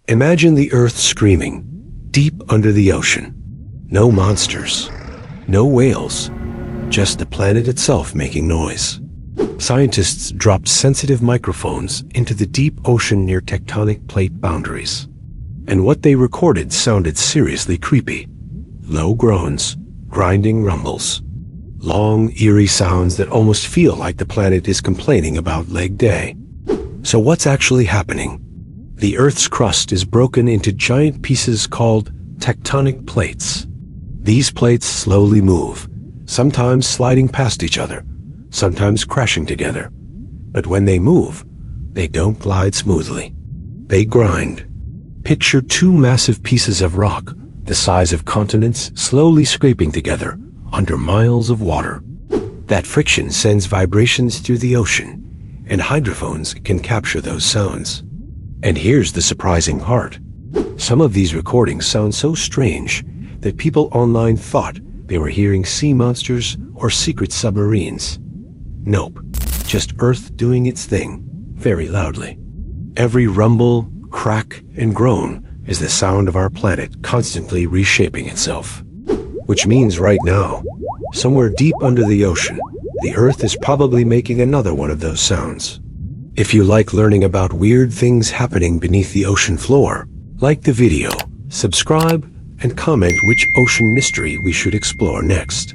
Imagine the Earth screaming, deep under the ocean. No monsters, no whales, just the planet itself making noise. Scientists dropped sensitive microphones into the deep ocean near tectonic plate boundaries. And what they recorded sounded seriously creepy. Low groans, grinding rumbles, long, eerie sounds that almost feel like the planet is complaining about leg day. So what's actually happening? The Earth's crust is broken into giant pieces called tectonic plates. These plates slowly move, sometimes sliding past each other, sometimes crashing together. But when they move, they don't glide smoothly. They grind. Picture two massive pieces of rock, the size of continents, slowly scraping together under miles of water. That friction sends vibrations through the ocean, and hydrophones can capture those sounds. And here's the surprising part. Some of these recordings sound so strange that people online thought they were hearing sea monsters or secret submarines. Nope, just Earth doing its thing, very loudly. Every rumble, crack, and groan is the sound of our planet constantly reshaping itself. Which means right now, somewhere deep under the ocean, the Earth is probably making another one of those sounds. If you like learning about weird things happening beneath the ocean floor, like the video, subscribe, and comment which ocean mystery we should explore next.